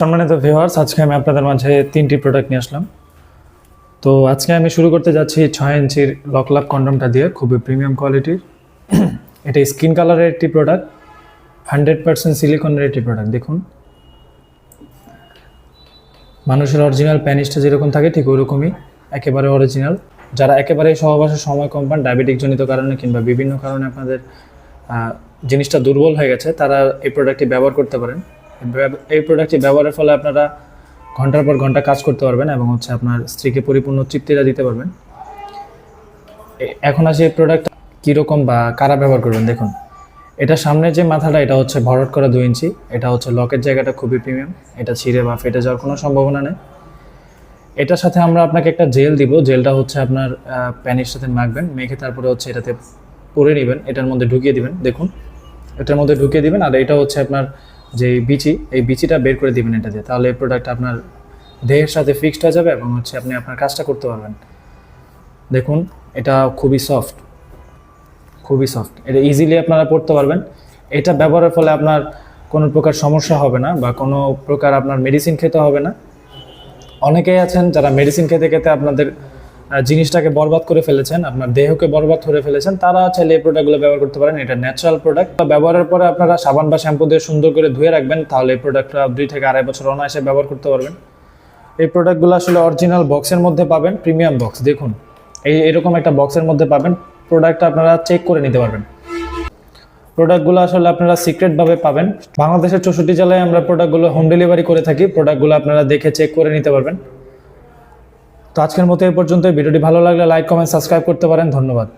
সম্মানিত ভিউয়ার্স, আজকে আমি আপনাদের মাঝে তিনটি প্রোডাক্ট নিয়ে আসলাম। তো আজকে আমি শুরু করতে যাচ্ছি 6 ইঞ্চির লকলাভ কন্ডমটা দিয়ে, খুবই প্রিমিয়াম কোয়ালিটির। এটা স্কিন কালারের একটি প্রোডাক্ট, 100% সিলিকনের একটি প্রোডাক্ট। দেখুন, মানুষের অরিজিনাল প্যানিসটা যেরকম থাকে ঠিক ওইরকমই, একেবারে অরিজিনাল। যারা একেবারে সহবাসের সময় কম পান, ডায়াবেটিক জনিত কারণে কিংবা বিভিন্ন কারণে আপনাদের জিনিসটা দুর্বল হয়ে গেছে, তারা এই প্রোডাক্টটি ব্যবহার করতে পারেন। এই প্রোডাক্টটি ব্যবহারের ফলে আপনারা ঘন্টার পর ঘন্টা কাজ করতে পারবেন এবং আপনার স্ত্রীকে পরিপূর্ণ তৃপ্তিটা দিতে পারবেন। এখন আসি এই প্রোডাক্ট কীরকম বা কারা ব্যবহার করবেন। দেখুন, এটা সামনে যে মাথাটা, এটা ভরাট করা 2 ইঞ্চি। এটা লকের জায়গাটা খুবই প্রিমিয়াম, এটা ছিঁড়ে বা ফেটে যাওয়ার কোনো সম্ভাবনা নেই। এটার সাথে আমরা আপনাকে একটা জেল দিব। জেলটা আপনার প্যানির সাথে মাখবেন, মেখে তারপরে এটাতে পরে নেবেন, এটার মধ্যে ঢুকিয়ে দিবেন। দেখুন, এটার মধ্যে ঢুকিয়ে দিবেন, আর এটা আপনার যে বিচি, এই বিচিটা বের করে দিবেন এটা দিয়ে। তাহলে এই প্রোডাক্ট আপনার দেহের সাথে ফিক্সড হয়ে যাবে এবং আপনি আপনার কাজটা করতে পারবেন। দেখুন, এটা খুবই সফট, এটা ইজিলি আপনারা পড়তে পারবেন। এটা ব্যবহারের ফলে আপনার কোনো প্রকার সমস্যা হবে না বা কোনো প্রকার আপনার মেডিসিন খেতে হবে না। অনেকেই আছেন যারা মেডিসিন খেতে খেতে আপনাদের জিনিসটাকে বরবাদ করে ফেলেছেন, আপনার দেহকে বরবাদ করে ফেলেছেন, তারা চাইলে এই প্রোডাক্টগুলো ব্যবহার করতে পারেন। এটা ন্যাচারাল প্রোডাক্ট। ব্যবহারের পরে আপনারা সাবান বা শ্যাম্পু দিয়ে সুন্দর করে ধুয়ে রাখবেন, তাহলে এই প্রোডাক্টটা 2 থেকে 2.5 বছর অনায়াসে ব্যবহার করতে পারবেন। এই প্রোডাক্টগুলো অরিজিনাল বক্সের মধ্যে পাবেন, প্রিমিয়াম বক্স। দেখুন, এরকম একটা বক্সের মধ্যে পাবেন। প্রোডাক্টটা আপনারা চেক করে নিতে পারবেন। প্রোডাক্টগুলো আপনারা সিক্রেটভাবে পাবেন। বাংলাদেশের 64 জেলায় আমরা প্রোডাক্টগুলো হোম ডেলিভারি করে থাকি। প্রোডাক্টগুলো আপনারা দেখে চেক করে নিতে পারবেন। তো আজকের মতো এই পর্যন্ত। ভিডিওটি ভালো লাগলে লাইক, কমেন্ট, সাবস্ক্রাইব করতে পারেন। ধন্যবাদ।